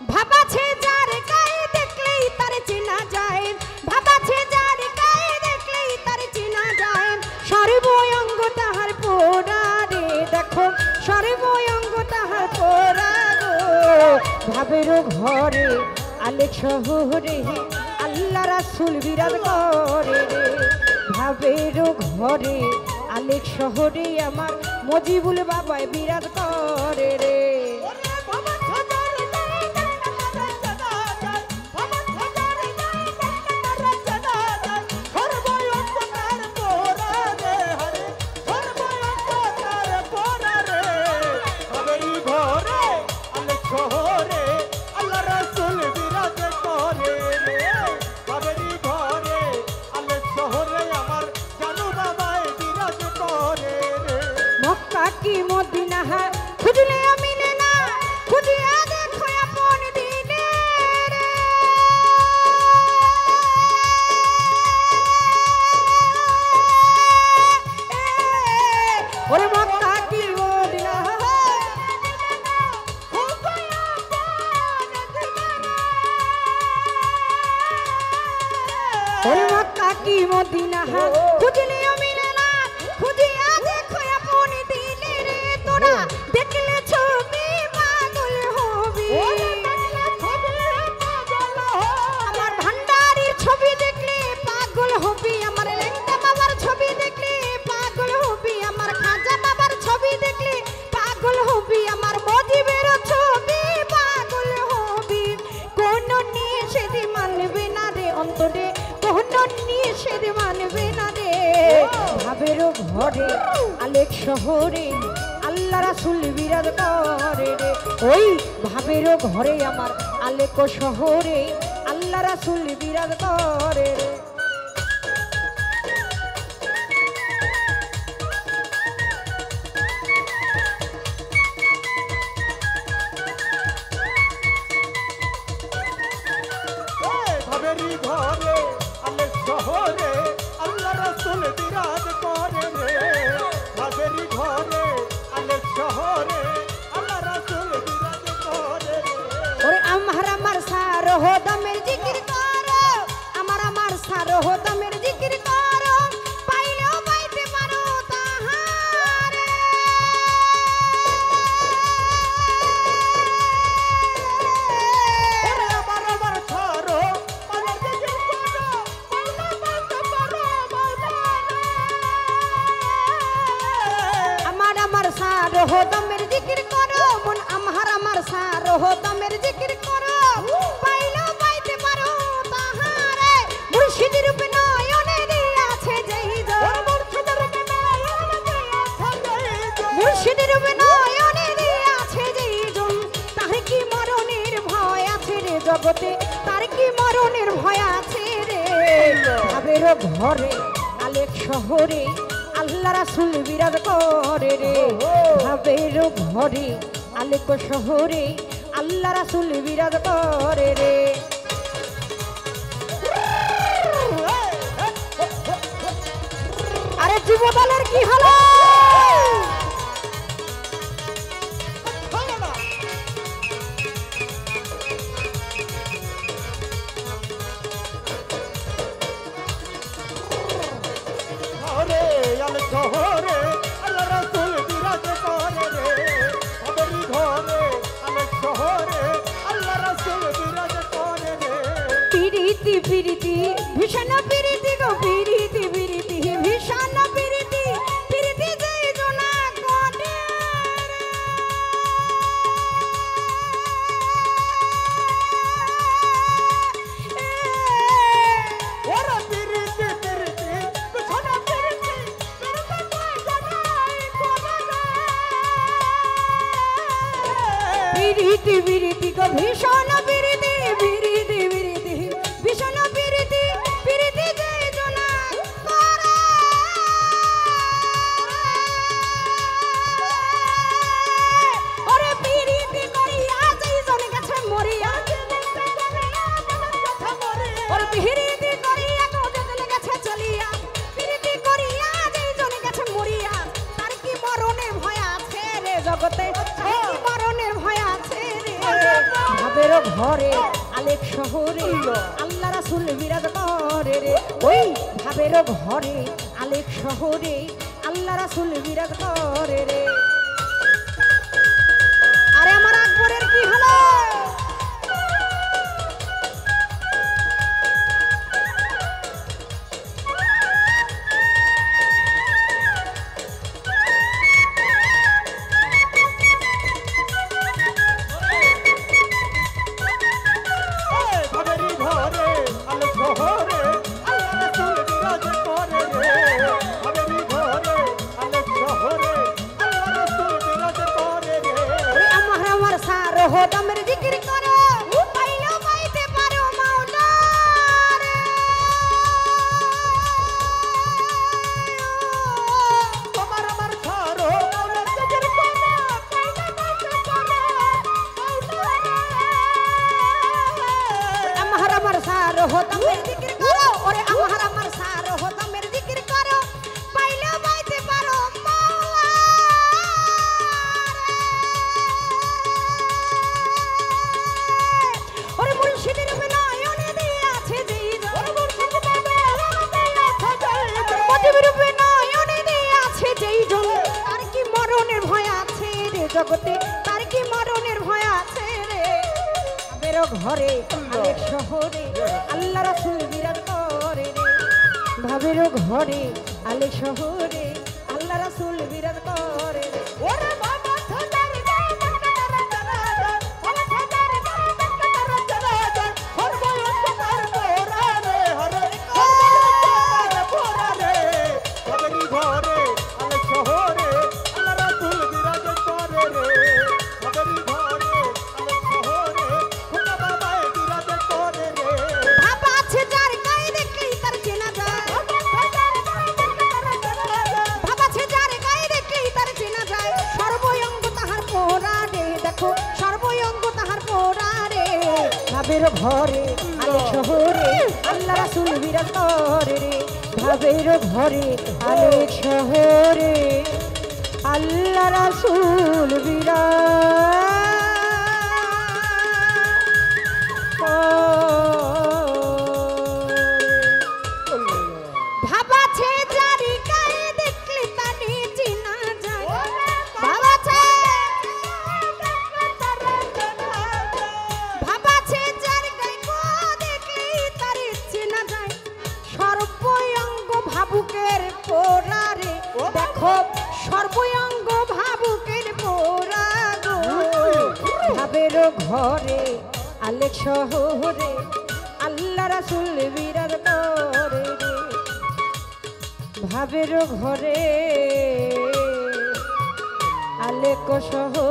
ভাবাছে যার গায়ে দেখলেই তার চেনা যায়, ভাবাছে যার গায়ে দেখলেই তার চেনা যায়, সর্বঙ্গ তাহার পোড়া রে, দেখো সর্বঙ্গ তাহার পোড়া গো। ভাবের ঘরে আলেক শহরে আল্লাহ রাসূল বিরাজ করে রে, ভাবের ঘরে আলেক শহরে আমার মজিবুল বাবাই বিরাজ করে রে। মক্কা কি মদিনা খুঁজলে মিলে না, খুঁজিয়া দেখো আপন দিনে রে। ওরে মক্কা কি মদিনা, ওরে মক্কা কি মদিনা খুঁজলে মিলে না, খুঁজিয়া দেখো আপন দিনে রে। তোরা দেখলে ছবি পাগল হবি, আমার ভান্ডারির ছবি দেখলে পাগল হবি, আমার লেঙ্গা বাবার ছবি দেখলে পাগল হবি, আমার খাজা বাবার ছবি দেখলে পাগল হবি, আমার মজিবের ছবি পাগল হবি। কোন নিষেধ মানবে না রে অন্তরে, কোন নিষেধ মানবে না রে। ভাবের ঘরে আলেক শহরে আল্লাহ রাসূল বিরাজ করে রে, ওই ভাবের ঘরে আমার আলেক শহরে আল্লাহ রাসূল বিরাজ করে রে। ভাবেরি ঘরে আলেক শহরে আল্লাহ রাসূল বিরাজ করে রে, ভাবেরি ঘরে আলেক শহরে আল্লাহ রাসূল বিরাজ করে রে। ওরে আমার সারহ দমের জিকির করো, আমার সারহ দমের জিকির করো, পাইলেও পাইতে পারো তাহারে। ওরে আমার ছাড়ো মানে জিকির করো, পাইলে পাইতে পারো মাওলানা। আমার সারহ দমের জিকির করো, মন আমার সারহ দমের জিকির করো, পাইলেও পাইতে পারো তাহারে। মুর্শিদের রূপে নয়নে দিয়াছে যেই জন, মুর্শিদের রূপে নয়নে দিয়াছে যেই জন, তার কি মরণের ভয় আছে রে জগতে, তার কি মরণের ভয় আছে রে। ভাবের ঘরে আলেক শহরে আল্লাহ রাসূল বিরাজ করে রে, ভাবের ঘরে আলেক শহরে আল্লাহ রাসূল বিরাজ করে রে। আরে যুবদলের কি হলো? ঘরে আলেক শহরে আল্লাহ রাসূল বিরাজ করে রে, ভাবেরি ঘরে আলেক শহরে আল্লাহ রাসূল বিরাজ করে রে। পিরিতি পিরিতি ভীষণ পিরিতি গো, পিরিতি পিরিতি ভীষণ পিরিতি, পিরিতি যেই জনা করে ওরে পিরিতি পিরিতি বিছানা পিরিতি, পিরিতি কই জানাই করে রে। পিরিতি পিরিতি গো, ভীষণ পিরিতি, পিরিতি পিরিতি ভীষণ পিরিতি, পিরিতি যেই জনা করে। ওরে পিরিতি করিয়া যেই জন গেছে মরিয়া, ওরে পিরিতি করিয়া কোজে গেছে চলিয়া, পিরিতি করিয়া যেই জন গেছে মরিয়া, তার কি মরণের ভয় আছে রে জগতে, তার কি মরণের ভয় আছে রে। ভাবের ঘরে আলেক শহরে আল্লাহ রাসূল বিরাজ করে রে ওই ভাবের ঘরে আলেক শহরে আল্লাহ রাসূল বিরাজ করে রে আরে আমার আকবরের কি হলো ভাবেরি ঘরে আলো শহরে আল্লাহ রাসূল বিরাজ করে রে ভাবেরি ঘরে আলো শহরে আল্লাহ রাসূল বিরাজ করে রে ওরে আমার সার হো দমের জিকির করো পাইলো পাইতে পারো মাওলা রে তোমার আমার ছাড়ো মাওলা জিকির করো পাইলো পাইতে পারো আমার সার হো দমের জিকির করো ওরে আমার সার হো দমের জিকির করো পাইলো পাইতে পারো মাওলা ওরে মুর্শিদের নয়নে দিয়ে আছে যেই ওরে মুর্শিদের নয়নে দিয়ে আছে যেই মতির রূপে নয়নে দিয়ে আছে যেই জন তার কি মরণের ভয় আছে রে জগতে তার কি মরণের ভয় আছে রে বেরো ঘরে আলেক শহরে আল্লাহ রাসূল বিরাজ করে রে ভাবেরও ঘরে আলেক শহরে আল্লাহ রাসূল বিরাজ করে রে ওরে বাবা থাদার গায় বাকারা জানা ওরে থাদার গায় বাকারা জানা হরবয়ঙ্কর পোরা রে হরে হরবয়ঙ্কর পোরা রে ভাবেরি ঘরে আলো শহরে আল্লাহ রাসূল বিরাজ করে রে ভাবেরি ঘরে আলো শহরে খোদা বাবাই বিরাজ করে রে ভাবা আছে যার গায়ে দেখলেই তার চেনা যায় ভাবা আছে যার গায়ে দেখলেই তার চেনা যায় সর্বয়ঙ্গ তাহার পোরা রে দেখো সর্বয়ঙ্গ তাহার পোরা রে ভাবের ঘরে আলেক শহরে আল্লাহ রাসূল বিরাজ করে রে ভাবের ঘরে আলেক শহরে আল্লাহ রাসূল বিরাজ ভাবাছে যারি গায়ে দেখলে তারে চেনা যায় ভাবাছে ভাবাছে যার গায়ে গো দেখলেই তারে চেনা যায় সর্বয়ঙ্গ ভাবুকের পোরা রে দেখো সর্বয়ঙ্গ ভাবুকের পোরা গো ভাবের ঘরে আলেক শহরে আল্লাহ রাসূল বিরাজ করে রে ভাবের ঘরে আলেক শহরে